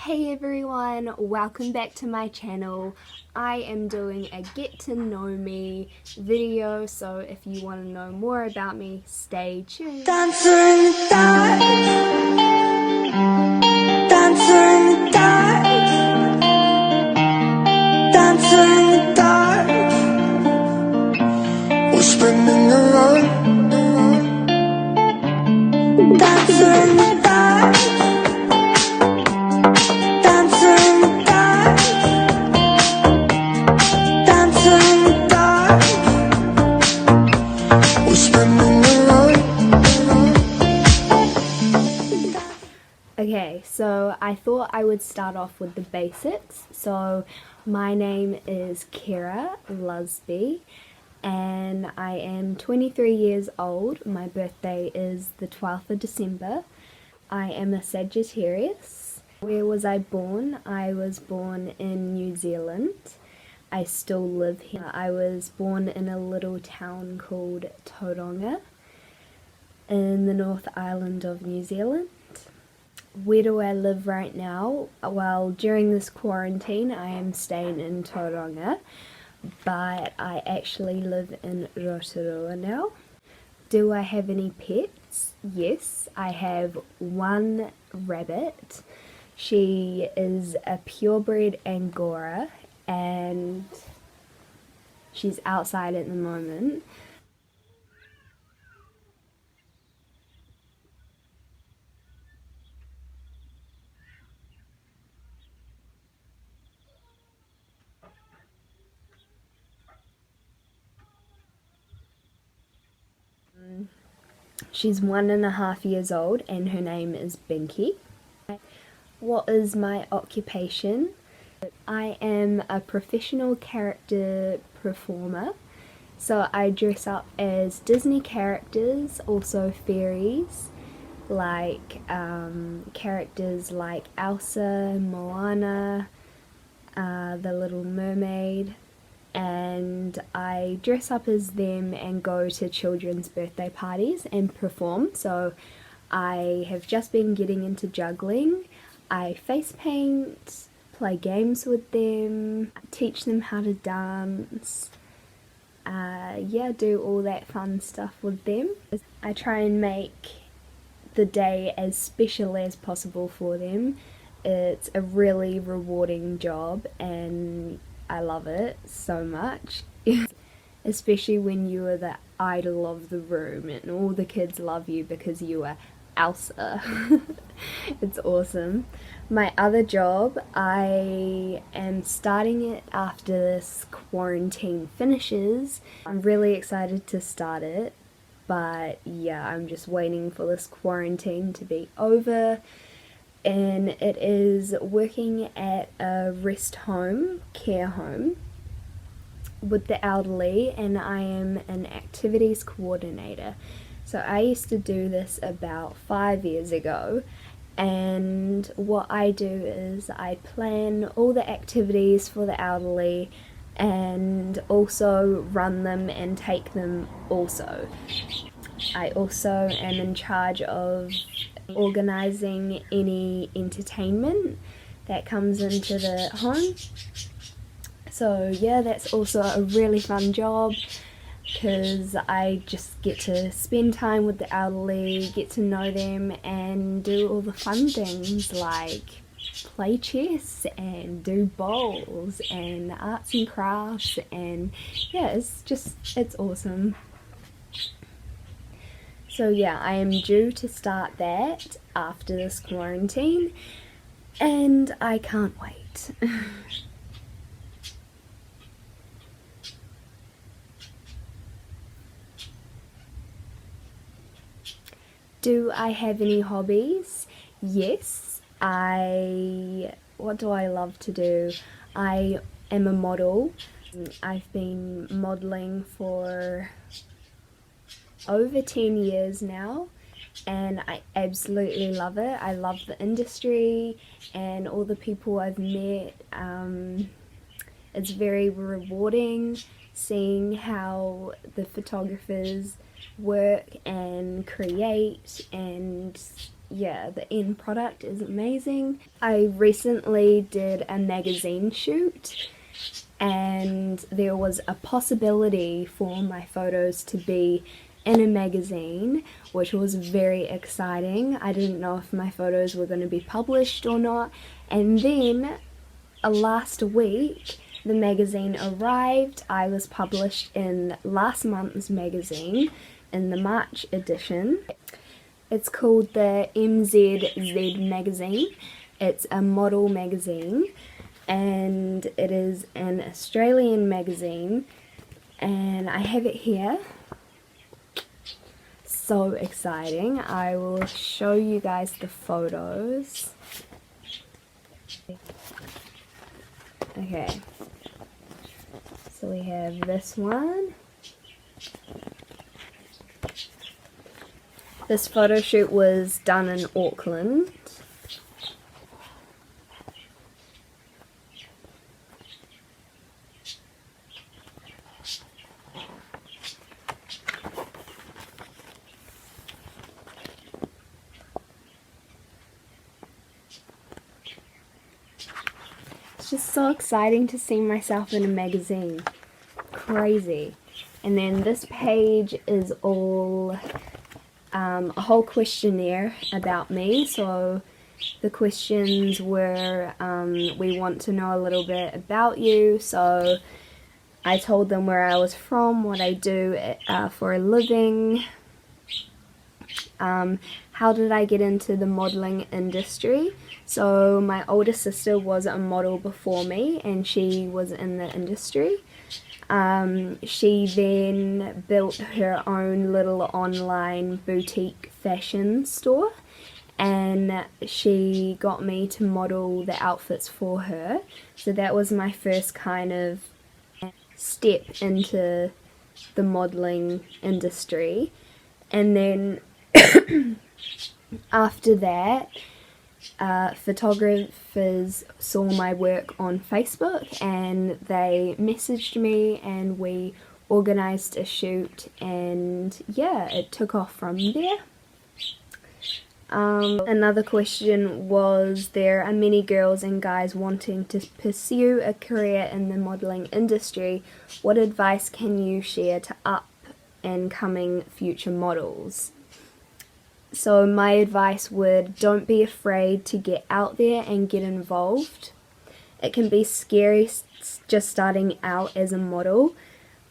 Hey everyone, welcome back to my channel. I am doing a get to know me video, so if you want to know more about me, stay tuned. Dancer in the dark, dancer in the dark, dancer in the dark. We're spinning around, dancer in the dark, dancer in the dark, dancer in the dark. We're spinning around. Okay, so I thought I would start off with the basics. So my name is Kira Lusby and I am 23 years old. My birthday is the 12th of December. I am a Sagittarius. Where was I born? I was born in New Zealand. I still live here. I was born in a little town called Tauranga in the North Island of New Zealand. Where do I live right now? Well, during this quarantine I am staying in Tauranga, but I actually live in Rotorua now. Do I have any pets? Yes, I have one rabbit. She is a purebred Angora and she's outside at the moment. She's 1.5 years old and her name is Binky. What is my occupation? I am a professional character performer. So I dress up as Disney characters, also fairies, like characters like Elsa, Moana, the Little Mermaid, and I dress up as them and go to children's birthday parties and perform. So I have just been getting into juggling. I face paint, play games with them, teach them how to dance, yeah, do all that fun stuff with them. I try and make the day as special as possible for them. It's a really rewarding job and I love it so much. Especially when you are the idol of the room and all the kids love you because you are Elsa. It's awesome. My other job, I am starting it after this quarantine finishes. I'm really excited to start it, but yeah, I'm just waiting for this quarantine to be over. And it is working at a rest home, care home, with the elderly, and I am an activities coordinator. So I used to do this about 5 years ago, and what I do is I plan all the activities for the elderly and also run them and take them also. I also am in charge of organising any entertainment that comes into the home. So yeah, that's also a really fun job because I just get to spend time with the elderly, get to know them and do all the fun things like play chess and do bowls and arts and crafts, and yeah, it's awesome. So yeah, I am due to start that after this quarantine and I can't wait. Do I have any hobbies? Yes, what do I love to do? I am a model. I've been modeling for over 10 years now and I absolutely love it. I love the industry and all the people I've met. It's very rewarding seeing how the photographers work and create, and yeah, the end product is amazing. I recently did a magazine shoot and there was a possibility for my photos to be in a magazine, which was very exciting. I didn't know if my photos were going to be published or not, and then last week the magazine arrived. I was published in last month's magazine in the March edition. It's called the MZZ magazine. It's a model magazine and it is an Australian magazine, and I have it here. So exciting. I will show you guys the photos. Okay, so we have this one. This photo shoot was done in Auckland. It's just so exciting to see myself in a magazine. Crazy. And then this page is all a whole questionnaire about me. So the questions were, we want to know a little bit about you. So I told them where I was from, what I do for a living, how did I get into the modeling industry. So my older sister was a model before me and she was in the industry. She then built her own little online boutique fashion store, and she got me to model the outfits for her. So that was my first kind of step into the modeling industry. And then after that, photographers saw my work on Facebook and they messaged me and we organised a shoot, and yeah, it took off from there. Another question was, there are many girls and guys wanting to pursue a career in the modelling industry. What advice can you share to up and coming future models? So my advice would, don't be afraid to get out there and get involved. It can be scary just starting out as a model,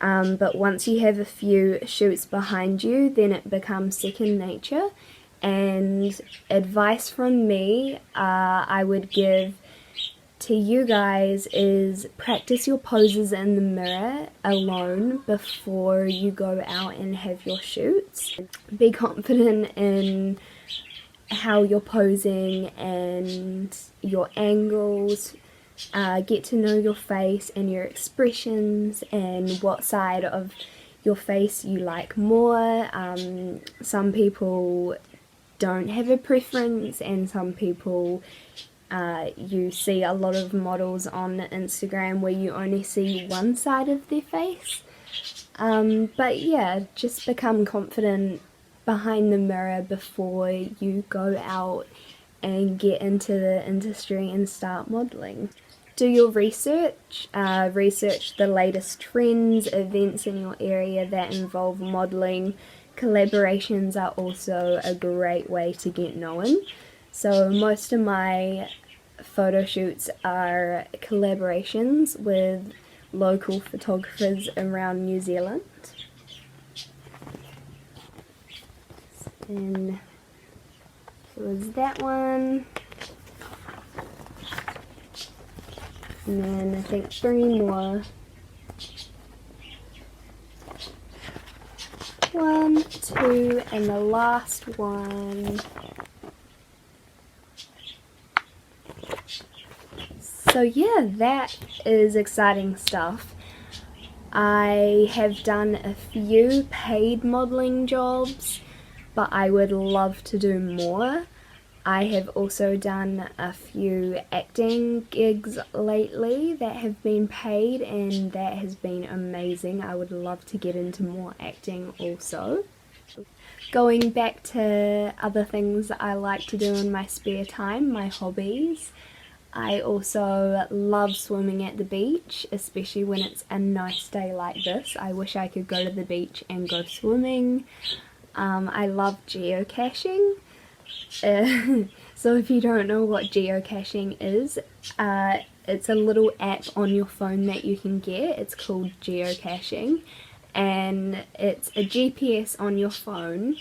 but once you have a few shoots behind you, then it becomes second nature. And advice from me, I would give to you guys is practice your poses in the mirror alone before you go out and have your shoots. Be confident in how you're posing and your angles. Get to know your face and your expressions and what side of your face you like more. Some people don't have a preference, and some people you see a lot of models on Instagram where you only see one side of their face. But yeah, just become confident behind the mirror before you go out and get into the industry and start modeling. Do your research, research the latest trends, events in your area that involve modeling. Collaborations are also a great way to get known. So most of my photo shoots are collaborations with local photographers around New Zealand. And it was that one. And then I think 3 more. 1, 2, and the last one. So yeah, that is exciting stuff. I have done a few paid modeling jobs, but I would love to do more. I have also done a few acting gigs lately that have been paid, and that has been amazing. I would love to get into more acting also. Going back to other things that I like to do in my spare time, my hobbies. I also love swimming at the beach, especially when it's a nice day like this. I wish I could go to the beach and go swimming. I love geocaching. So if you don't know what geocaching is, it's a little app on your phone that you can get. It's called geocaching, and it's a GPS on your phone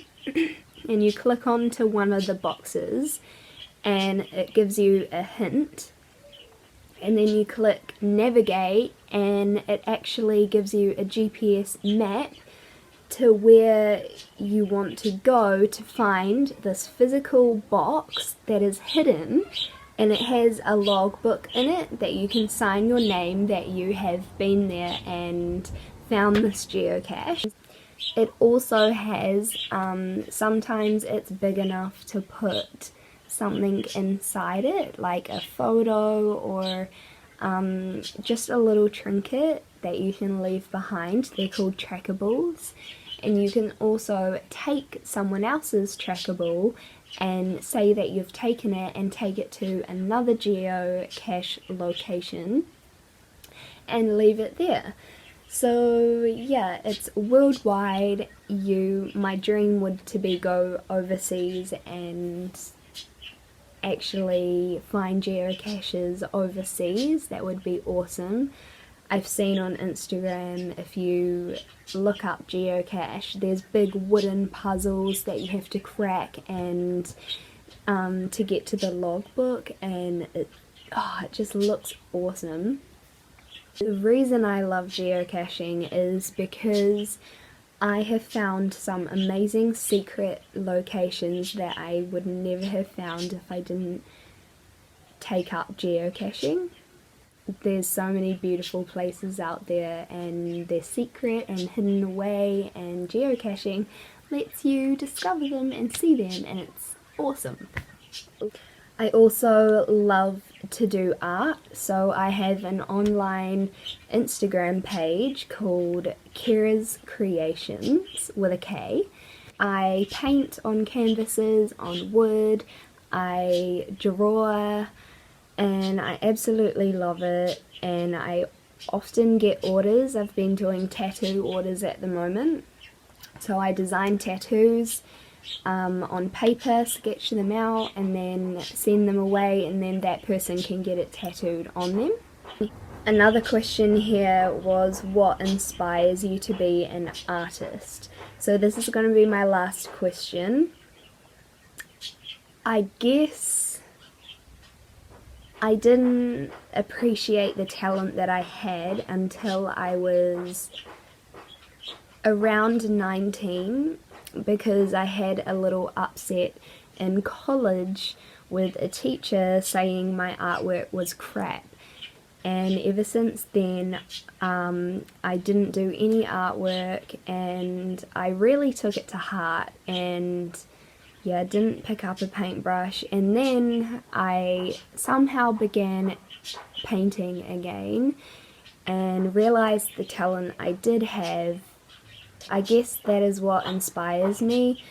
and you click onto one of the boxes and it gives you a hint, and then you click navigate and it actually gives you a GPS map to where you want to go to find this physical box that is hidden, and it has a logbook in it that you can sign your name that you have been there and found this geocache. It also has, sometimes it's big enough to put something inside it, like a photo or just a little trinket that you can leave behind. They're called trackables, and you can also take someone else's trackable and say that you've taken it and take it to another geocache location and leave it there. So yeah, it's worldwide. My dream would to be go overseas and actually find geocaches overseas. That would be awesome. I've seen on Instagram, if you look up geocache, there's big wooden puzzles that you have to crack and to get to the logbook, and it just looks awesome. The reason I love geocaching is because I have found some amazing secret locations that I would never have found if I didn't take up geocaching. There's so many beautiful places out there and they're secret and hidden away, and geocaching lets you discover them and see them, and it's awesome. I also love to do art, so I have an online Instagram page called Kira's Creations with a K. I paint on canvases, on wood, I draw, and I absolutely love it, and I often get orders. I've been doing tattoo orders at the moment, so I design tattoos on paper, sketch them out, and then send them away, and then that person can get it tattooed on them. Another question here was, what inspires you to be an artist? So this is going to be my last question. I guess I didn't appreciate the talent that I had until I was around 19, because I had a little upset in college with a teacher saying my artwork was crap, and ever since then I didn't do any artwork, and I really took it to heart, and yeah, didn't pick up a paintbrush, and then I somehow began painting again and realized the talent I did have. I guess that is what inspires me.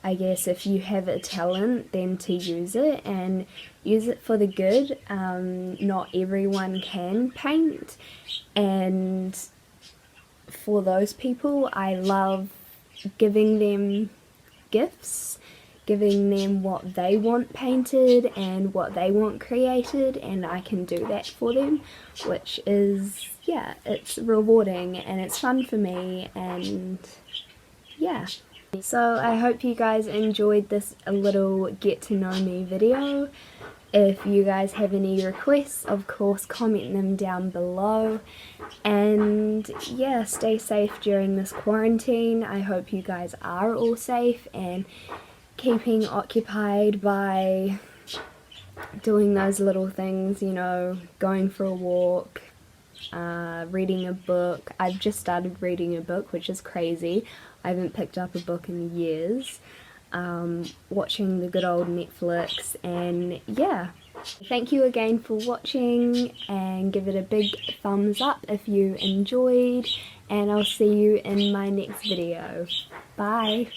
I guess if you have a talent, then to use it and use it for the good. Not everyone can paint, and for those people I love giving them gifts, giving them what they want painted and what they want created, and I can do that for them, which is, yeah, it's rewarding and it's fun for me, and yeah. So I hope you guys enjoyed this little get to know me video. If you guys have any requests, of course comment them down below, and yeah, stay safe during this quarantine. I hope you guys are all safe and keeping occupied by doing those little things, you know, going for a walk, reading a book. I've just started reading a book, which is crazy. I haven't picked up a book in years. Watching the good old Netflix, and yeah. Thank you again for watching, and give it a big thumbs up if you enjoyed, and I'll see you in my next video. Bye. Bye.